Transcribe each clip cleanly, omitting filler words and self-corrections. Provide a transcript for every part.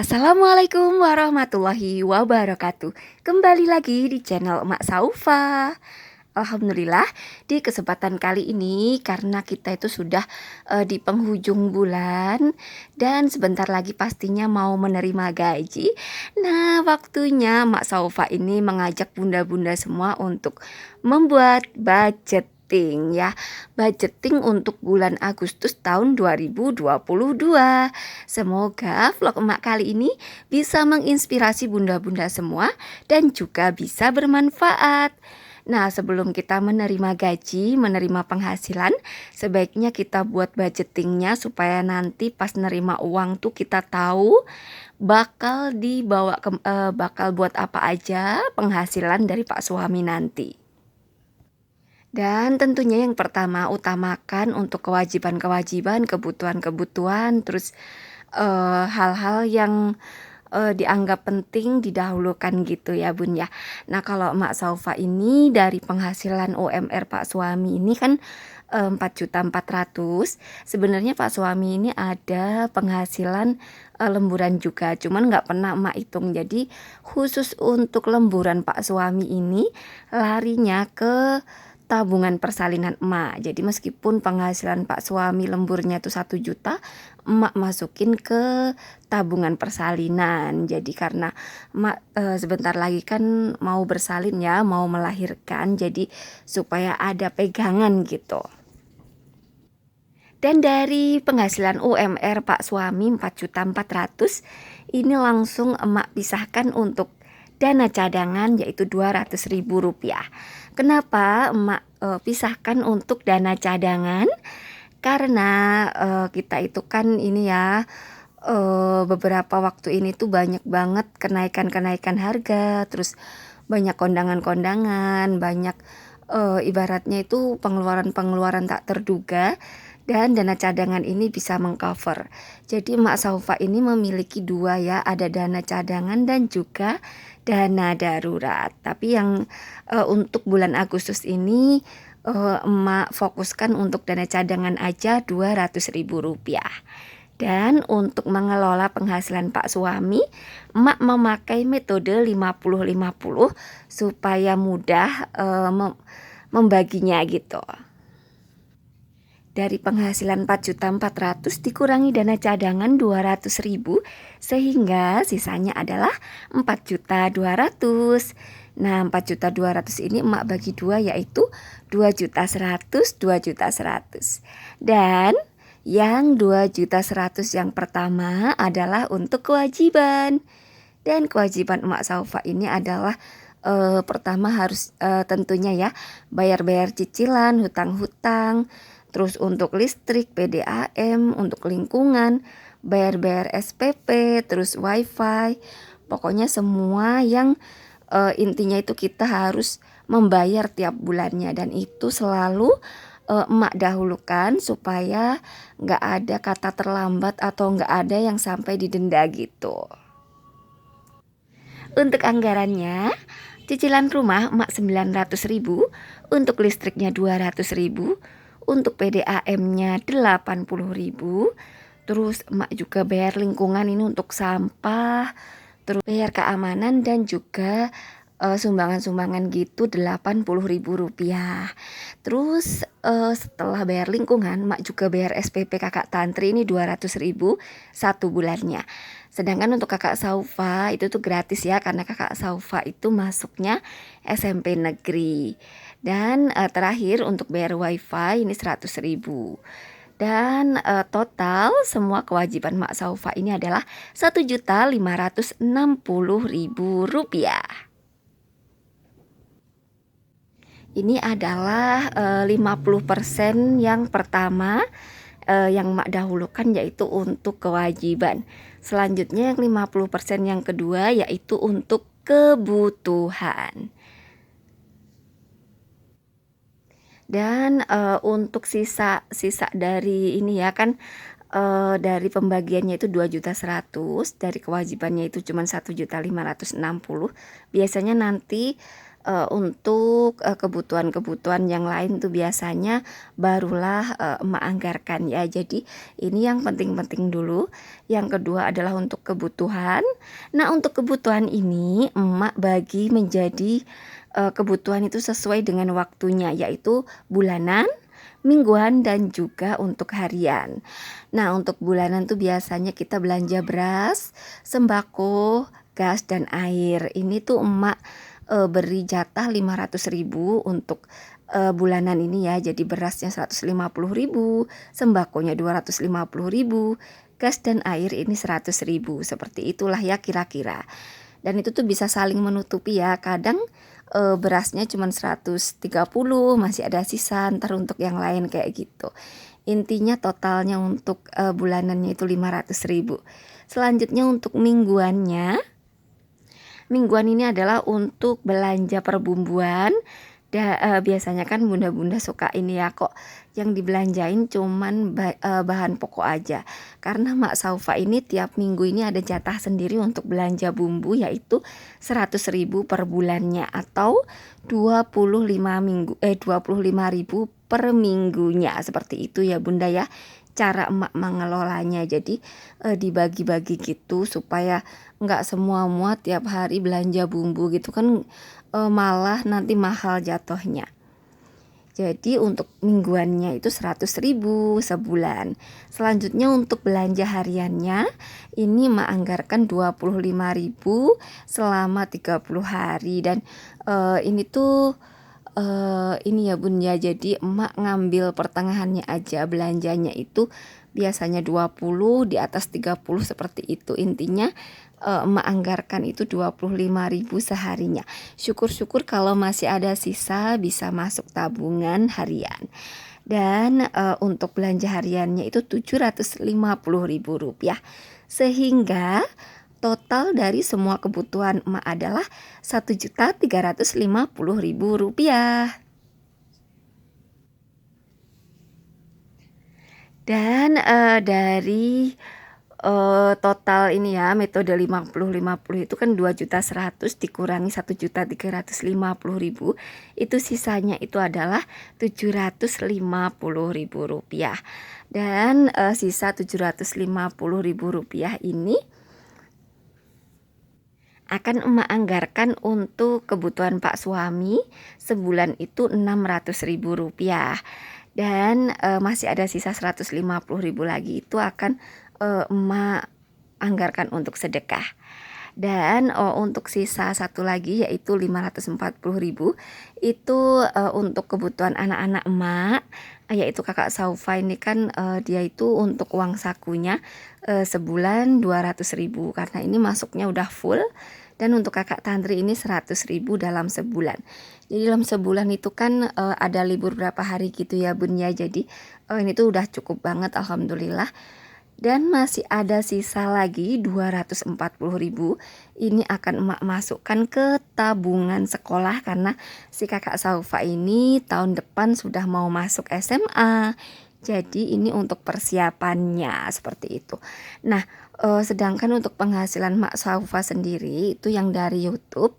Assalamualaikum warahmatullahi wabarakatuh. Kembali lagi di channel Emak Saufa. Alhamdulillah di kesempatan kali ini karena kita itu sudah di penghujung bulan dan sebentar lagi pastinya mau menerima gaji. Nah, waktunya Emak Saufa ini mengajak bunda-bunda semua untuk membuat budgeting ya. Budgeting untuk bulan Agustus tahun 2022. Semoga vlog emak kali ini bisa menginspirasi bunda-bunda semua dan juga bisa bermanfaat. Nah, sebelum kita menerima gaji, menerima penghasilan, sebaiknya kita buat budgetingnya supaya nanti pas nerima uang tuh kita tahu bakal bakal buat apa aja penghasilan dari Pak suami nanti. Dan tentunya yang pertama utamakan untuk kewajiban-kewajiban, kebutuhan-kebutuhan, terus hal-hal yang dianggap penting didahulukan gitu ya Bun ya. Nah, kalau Mak Saufa ini dari penghasilan UMR Pak suami ini kan 4.400.000. Sebenarnya Pak suami ini ada penghasilan lemburan juga, cuman nggak pernah Mak hitung. Jadi khusus untuk lemburan Pak suami ini larinya ke tabungan persalinan emak. Jadi meskipun penghasilan Pak suami lemburnya itu 1 juta, emak masukin ke tabungan persalinan. Jadi karena emak sebentar lagi kan mau bersalin ya, mau melahirkan. Jadi supaya ada pegangan gitu. Dan dari penghasilan UMR Pak suami 4.400.000 ini langsung emak pisahkan untuk dana cadangan yaitu Rp200.000. Kenapa emak pisahkan untuk dana cadangan? Karena kita itu kan ini ya beberapa waktu ini tuh banyak banget kenaikan harga, terus banyak kondangan-kondangan, banyak ibaratnya itu pengeluaran-pengeluaran tak terduga. Dan dana cadangan ini bisa mengcover. Jadi Mak Saufa ini memiliki dua ya, ada dana cadangan dan juga dana darurat. Tapi yang untuk bulan Agustus ini emak fokuskan untuk dana cadangan aja Rp200.000. Dan untuk mengelola penghasilan Pak suami, emak memakai metode 50-50 supaya mudah membaginya gitu. Dari penghasilan 4.400.000 dikurangi dana cadangan 200.000 sehingga sisanya adalah 4.200.000. Nah, 4.200.000 ini emak bagi dua yaitu 2.100.000, 2.100.000. Dan yang 2.100.000 yang pertama adalah untuk kewajiban. Dan kewajiban emak Saufa ini adalah pertama harus tentunya ya bayar-bayar cicilan, hutang-hutang. Terus untuk listrik, PDAM, untuk lingkungan, bayar-bayar SPP, terus wifi. Pokoknya semua yang intinya itu kita harus membayar tiap bulannya. Dan itu selalu emak dahulukan supaya nggak ada kata terlambat atau nggak ada yang sampai didenda gitu. Untuk anggarannya, cicilan rumah emak 900.000, untuk listriknya 200.000, untuk PDAM-nya 80.000. Terus emak juga bayar lingkungan ini untuk sampah, terus bayar keamanan dan juga sumbangan-sumbangan gitu Rp80.000. Terus setelah bayar lingkungan, emak juga bayar SPP kakak tantri ini 200.000 satu bulannya. Sedangkan untuk kakak Saufa itu tuh gratis ya, karena kakak Saufa itu masuknya SMP negeri. Dan terakhir untuk bayar wifi ini 100.000. Dan total semua kewajiban Mak Saufa ini adalah Rp1.560.000. Ini adalah 50% yang pertama yang Mak dahulukan yaitu untuk kewajiban. Selanjutnya yang 50% yang kedua yaitu untuk kebutuhan. Dan untuk sisa dari ini ya kan dari pembagiannya itu 2.100.000, dari kewajibannya itu cuma 1.560.000. Biasanya nanti Untuk kebutuhan-kebutuhan yang lain tuh biasanya barulah emak anggarkan ya. Jadi ini yang penting-penting dulu. Yang kedua adalah untuk kebutuhan. Nah, untuk kebutuhan ini emak bagi menjadi kebutuhan itu sesuai dengan waktunya, yaitu bulanan, mingguan, dan juga untuk harian. Nah, untuk bulanan tuh biasanya kita belanja beras, sembako, gas, dan air. Ini tuh emak beri jatah 500.000 untuk bulanan ini ya. Jadi berasnya 150.000, sembakonya 250.000, gas dan air ini 100.000. Seperti itulah ya kira-kira. Dan itu tuh bisa saling menutupi ya. Kadang berasnya cuma 130, masih ada sisa ntar untuk yang lain kayak gitu. Intinya totalnya untuk bulanannya itu 500.000. Selanjutnya untuk mingguannya. Mingguan ini adalah untuk belanja perbumbuan. Biasanya kan bunda-bunda suka ini ya, kok yang dibelanjain cuman bahan pokok aja. Karena Mak Saufa ini tiap minggu ini ada jatah sendiri untuk belanja bumbu, yaitu 100.000 per bulannya atau 25.000 per minggunya. Seperti itu ya bunda ya cara emak mengelolanya. Jadi dibagi-bagi gitu supaya nggak semua muat tiap hari belanja bumbu gitu kan, malah nanti mahal jatuhnya. Jadi untuk mingguannya itu 100.000 sebulan. Selanjutnya untuk belanja hariannya ini menganggarkan 25.000 selama 30 hari. Dan ini tuh ini ya bun ya, jadi emak ngambil pertengahannya aja, belanjanya itu biasanya 20, di atas 30 seperti itu. Intinya emak anggarkan itu 25.000 seharinya. Syukur-syukur kalau masih ada sisa bisa masuk tabungan harian. Dan untuk belanja hariannya itu 750.000 rupiah. Sehingga total dari semua kebutuhan emak adalah 1.350.000 rupiah. Dan dari total ini ya metode 50-50 itu kan 2.100.000 dikurangi 1.350.000, itu sisanya itu adalah 750.000 rupiah. Dan sisa 750.000 rupiah ini akan emak anggarkan untuk kebutuhan Pak suami sebulan itu 600.000 rupiah. Dan masih ada sisa 150.000 lagi, itu akan emak anggarkan untuk sedekah. Dan untuk sisa satu lagi yaitu 540.000 itu untuk kebutuhan anak-anak emak, yaitu kakak Saufa ini kan dia itu untuk uang sakunya sebulan 200.000 karena ini masuknya udah full. Dan untuk kakak Tantri ini 100.000 dalam sebulan. Jadi dalam sebulan itu kan ada libur berapa hari gitu ya bun ya. Jadi ini tuh udah cukup banget alhamdulillah. Dan masih ada sisa lagi 240.000. Ini akan emak masukkan ke tabungan sekolah karena si kakak Saufa ini tahun depan sudah mau masuk SMA. Jadi ini untuk persiapannya seperti itu. Nah, sedangkan untuk penghasilan Mak Saufa sendiri itu yang dari YouTube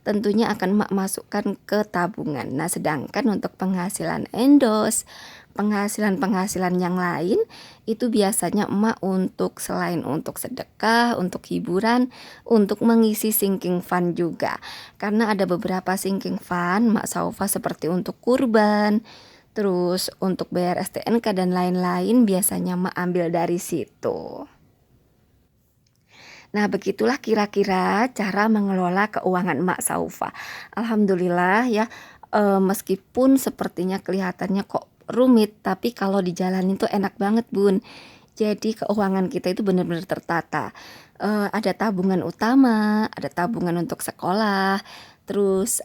tentunya akan Mak masukkan ke tabungan. Nah, sedangkan untuk penghasilan endorse, penghasilan yang lain itu biasanya emak untuk selain untuk sedekah, untuk hiburan, untuk mengisi sinking fund juga. Karena ada beberapa sinking fund Mak Saufa seperti untuk kurban, terus untuk bayar STNK dan lain-lain biasanya emak ambil dari situ. Nah, begitulah kira-kira cara mengelola keuangan Mak Saufa. Alhamdulillah ya, meskipun sepertinya kelihatannya kok rumit, tapi kalau dijalanin tuh enak banget bun. Jadi keuangan kita itu benar-benar tertata. Ada tabungan utama, ada tabungan untuk sekolah, terus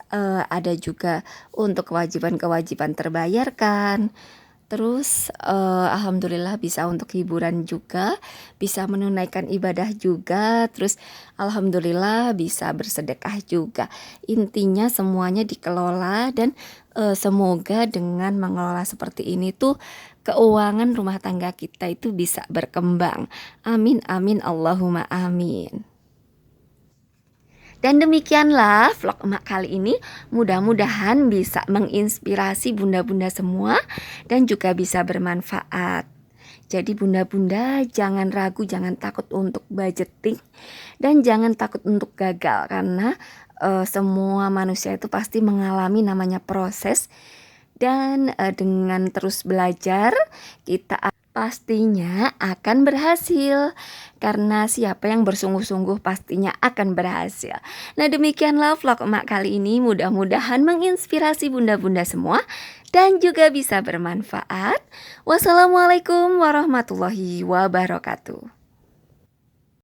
ada juga untuk kewajiban-kewajiban terbayarkan. Terus alhamdulillah bisa untuk hiburan juga, bisa menunaikan ibadah juga, terus alhamdulillah bisa bersedekah juga. Intinya semuanya dikelola dan semoga dengan mengelola seperti ini tuh keuangan rumah tangga kita itu bisa berkembang. Amin amin Allahumma amin. Dan demikianlah vlog emak kali ini, mudah-mudahan bisa menginspirasi bunda-bunda semua dan juga bisa bermanfaat. Jadi bunda-bunda jangan ragu, jangan takut untuk budgeting dan jangan takut untuk gagal karena semua manusia itu pasti mengalami namanya proses dan dengan terus belajar kita pastinya akan berhasil karena siapa yang bersungguh-sungguh pastinya akan berhasil. Nah, demikianlah vlog emak kali ini, mudah-mudahan menginspirasi bunda-bunda semua dan juga bisa bermanfaat. Wassalamualaikum warahmatullahi wabarakatuh.